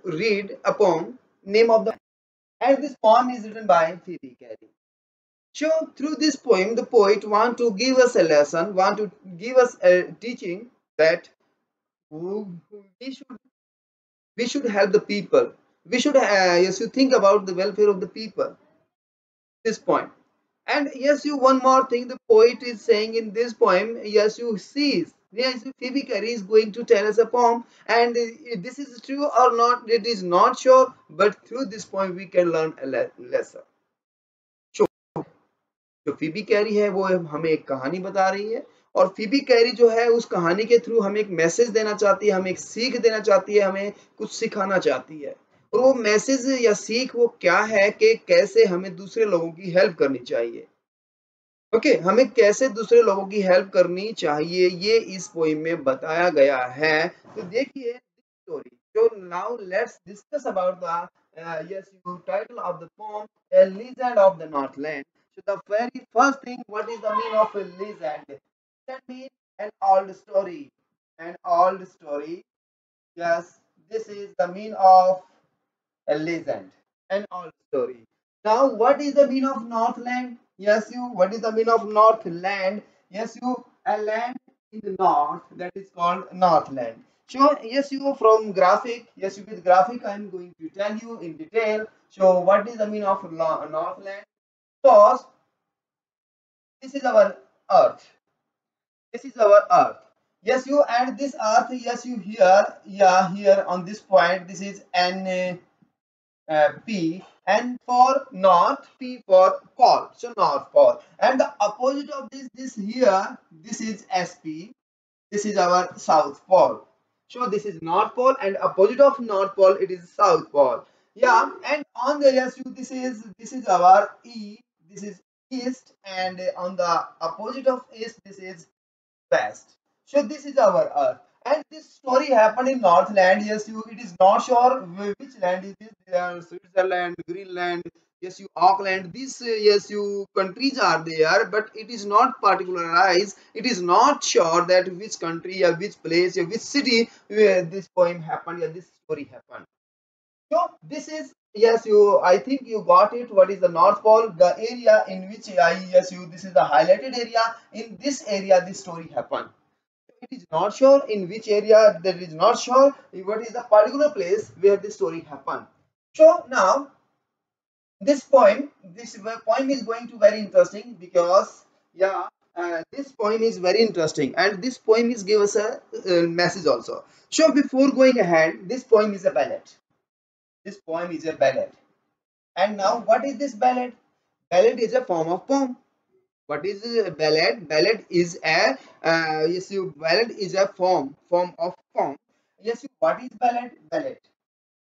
read a poem, name of the, and this poem is written by Phoebe Cary. So through this poem, the poet want to give us a lesson, want to give us a teaching that we should help the people. We should yes, you think about the welfare of the people. This point. And yes, you one more thing the poet is saying in this poem. Yes, you see. Yes, Phoebe Cary is going to tell us a poem, and this is true or not, it is not sure. But through this poem, we can learn a lesson. जो Phoebe carry है वो हमें एक कहानी बता रही है, और फीबी कैरी जो है उस कहानी के थ्रू हमें एक मैसेज देना चाहती है, हमें एक सीख देना चाहती है, हमें कुछ सिखाना चाहती है। और वो मैसेज या सीख वो क्या है कि कैसे हमें दूसरे लोगों की हेल्प करनी चाहिए। ओके, हमें कैसे दूसरे लोगों की हेल्प करनी चाहिए ये इस पोइम में बताया गया है। तो देखिए story. So now let's discuss about the yes, you title of the poem, A Legend of the Northland. So the very first thing, what is the meaning of a legend? That means an old story. An old story. Yes, this is the meaning of a legend, an old story. Now, what is the meaning of Northland? Yes, you. What is the meaning of Northland? Yes, you. A land in the north that is called Northland. So, yes, you from graphic. Yes, you with graphic. I am going to tell you in detail. So, what is the meaning of Northland? First, this is our Earth. This is our Earth. Yes, you add this Earth. Yes, you here. Yeah, here on this point. This is an P, and for north P for pole, so north pole, and the opposite of this here, this is SP, this is our south pole. So this is north pole, and opposite of north pole it is south pole. Yeah, and on the yes, this is our E, this is east, and on the opposite of east this is west. So this is our Earth. And this story happened in Northland. Yes, you. It is not sure which land is this. Switzerland, Greenland. Yes, you Auckland. These yes, you countries are there, but it is not particularized. It is not sure that which country or which place or which city where this poem happened or this story happened. So this is yes, you. I think you got it. What is the North Pole? The area in which I yes, you. This is the highlighted area. In this area, this story happened. It is not sure in which area, that is not sure what is the particular place where this story happened. So now this poem is going to very interesting because yeah, this poem is very interesting, and this poem is give us a message also. So before going ahead, this poem is a ballad. This poem is a ballad. And now what is this ballad? Ballad is a form of poem. What is a ballad? Ballad is a yes, you ballad is a form of poem. Yes, you, what is ballad?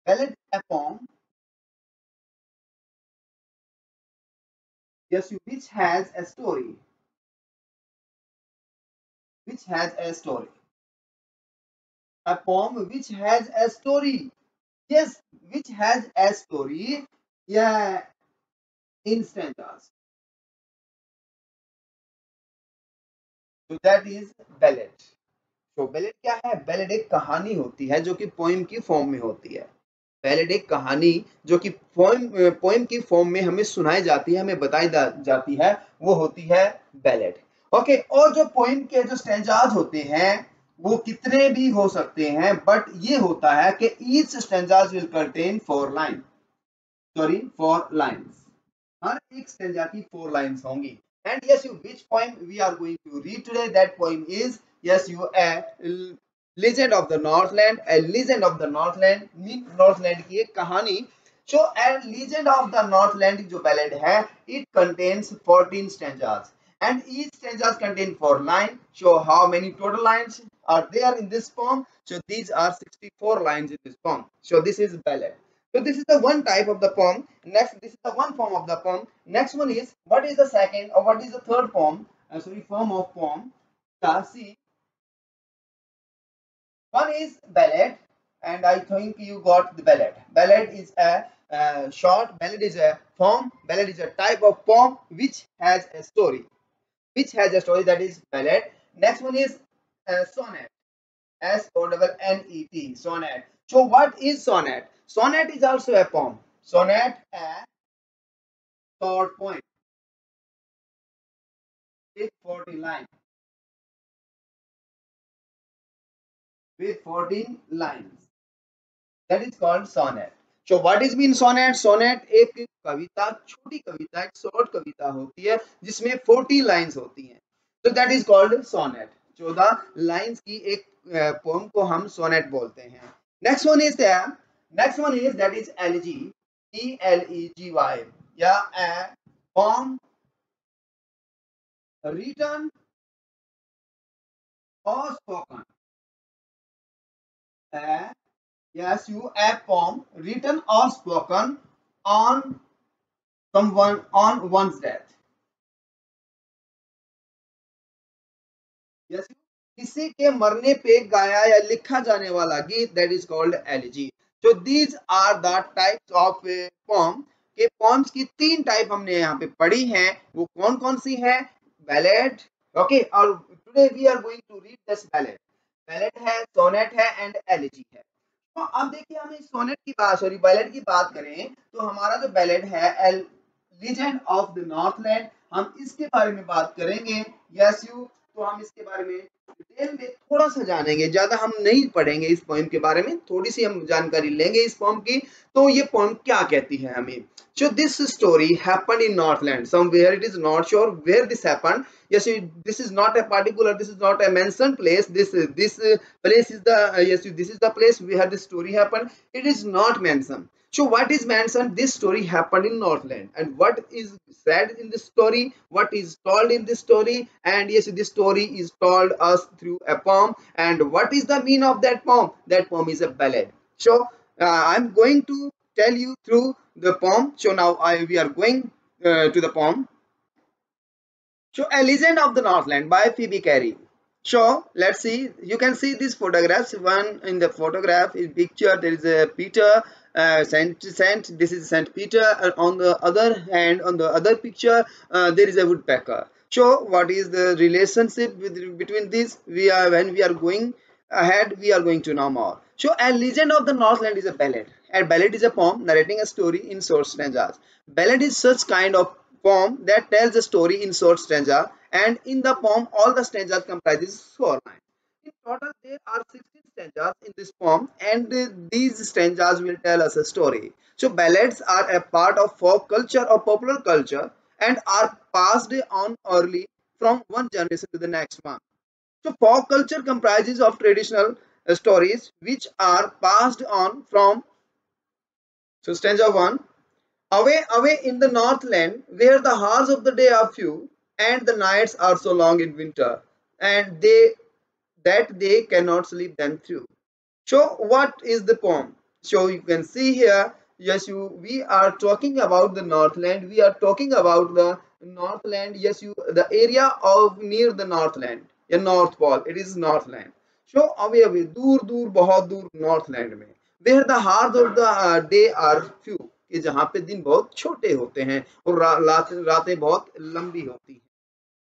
Ballad a poem. Yes, you, which has a story. Which has a story. A poem which has a story. Yes, which has a story. Yeah, in stanzas. So that is ballad. तो ballad क्या है? Ballad एक कहानी होती है जो कि poem की फॉर्म में होती है। बैलेड एक कहानी जो कि पोएम की फॉर्म में हमें सुनाई जाती है, हमें बताई जाती है, वो होती है बैलेड। ओके, और जो पोएम के जो स्टैंजाज होते हैं वो कितने भी हो सकते हैं, बट ये होता है कि each stanzas will contain 4 line, sorry 4 lines. हर एक स्टैंजा की 4 लाइंस होंगी। And yes, you, which poem we are going to read today? That poem is yes, you a Legend of the Northland. A Legend of the Northland mean Northland की एक कहानी। So a Legend of the Northland जो ballad है, it contains 14 stanzas, and each stanzas contain 4 lines. So how many total lines are there in this poem? So these are 64 lines in this poem. So this is ballad. So this is the one type of the poem. Next, this is the one form of the poem. Next one is what is the second or what is the third poem? Sorry, form of poem. See, one is ballad, and I think you got the ballad. Ballad is a short. Ballad is a form. Ballad is a type of poem which has a story. Which has a story, that is ballad. Next one is sonnet. SONNET. Sonnet. So what is sonnet? Sonnet is also a poem. Sonnet, a short poem with 40 lines. With 14 lines. That is called sonnet. So what is mean sonnet? Sonnet एक कविता, छोटी कविता, एक short कविता होती है जिसमें 40 lines होती हैं. So that is called sonnet. 14 lines की एक पोम को हम सोनेट बोलते हैं. Next one is that is elegy, ELEGY, या a poem written or spoken. A Yes, you a poem written or spoken on someone on one's death. Yes, किसी के मरने पे गाया या लिखा जाने वाला गीत, that is called elegy. So these are the types of poem. के poems की 3 टाइप हमने यहाँ पे पढ़ी हैं. वो कौन कौन सी हैं? Ballad. Okay, और today we are going to read this ballad. Ballad है, sonnet है and elegy है. तो अब देखिए हमें सोनेट की बात, सॉरी बैलेड की बात करें तो हमारा जो बैलेड है L legend of the Northland, हम इसके बारे में बात करेंगे. यस यू, तो हम इसके बारे में डिटेल में थोड़ा सा जानेंगे, ज्यादा हम नहीं पढ़ेंगे इस पोएम के बारे में, थोड़ी सी हम जानकारी लेंगे इस पोएम की. तो ये पोएम क्या कहती है हमें? So this story happened in Northland. Somewhere it is not sure where this happened. Yes, this is not a particular. This is not a mentioned place. This place is the yes. This is the place where this story happened. It is not mentioned. So what is mentioned? This story happened in Northland, and what is said in this story? What is told in this story? And yes, this story is told us through a poem. And what is the meaning of that poem? That poem is a ballad. So I'm going to tell you through the poem. So now we are going to the poem. So A Legend of the Northland by Phoebe Carey. So let's see. You can see these photographs. One in the photograph is picture. There is a Peter, Saint. This is Saint Peter. And on the other hand, on the other picture, there is a woodpecker. So what is the relationship between these? When we are going ahead, we are going to know more. So A Legend of the Northland is a ballad. A ballad is a poem narrating a story in short stanzas. Ballad is such kind of poem that tells a story in short stanza, and in the poem all the stanzas comprises 4 lines. In total there are 16 stanzas in this poem, and these stanzas will tell us a story. So ballads are a part of folk culture or popular culture and are passed on early from one generation to the next one. So folk culture comprises of traditional stories which are passed on from, so stanza 1. Away, away in the northland, where the hours of the day are few, and the nights are so long in winter, and they cannot sleep them through. So, what is the poem? So you can see here, yes, we are talking about the northland. We are talking about the northland. Yes, the area of near the northland, या north pole. It is northland. So away, away, दूर दूर बहुत दूर northland में, where the hours of the day are few, कि जहाँ पे दिन बहुत छोटे होते हैं और रातें बहुत लंबी होती हैं.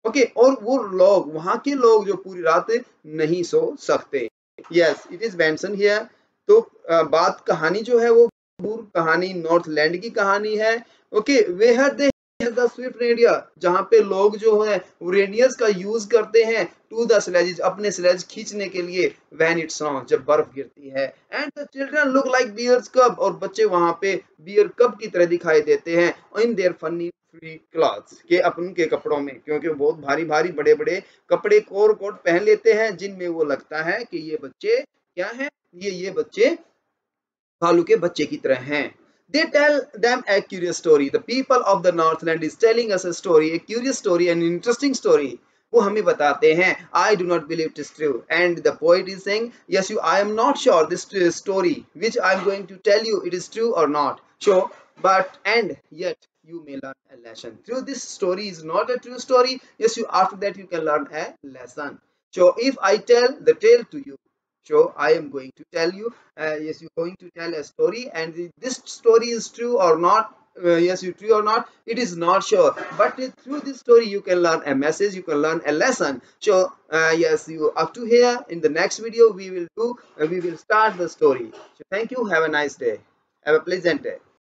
ओके, और वो लोग, वहां के लोग जो पूरी रात नहीं सो सकते. Yes, it is mention here. तो बात कहानी जो है वो दूर कहानी नॉर्थलैंड की कहानी है. Okay, where they the swift reindeer, जहां पे लोग जो है वो रेडियर्स का यूज करते हैं टू द स्लेजेस, अपने स्लेज खींचने के लिए, व्हेन इट स्नोज, जब बर्फ गिरती है. And the children look like bears cub, और बच्चे वहां पे बियर कब की तरह दिखाई देते हैं in their funny free clothes, के अपन के कपड़ों में, क्योंकि बहुत भारी भारी बड़े बड़े कपड़े कोट पहन लेते हैं जिनमें वो लगता है कि ये बच्चे क्या हैं, ये बच्चे भालू के बच्चे की तरह हैं. They tell them a curious story. The people of the Northland is telling us a story, a curious story, an interesting story. वो हमें बताते हैं. I do not believe it is true. And the poet is saying, yes, I am not sure this story which I am going to tell you, it is true or not. So, and yet you may learn a lesson. Through this story is not a true story. Yes, after that you can learn a lesson. So if I tell the tale to you, so I am going to tell you, yes, you're going to tell a story, and this story is true or not. Yes, you true or not, it is not sure, but through this story you can learn a message, you can learn a lesson. So yes, you up to here. In the next video we will start the story. So thank you, have a nice day. Have a pleasant day.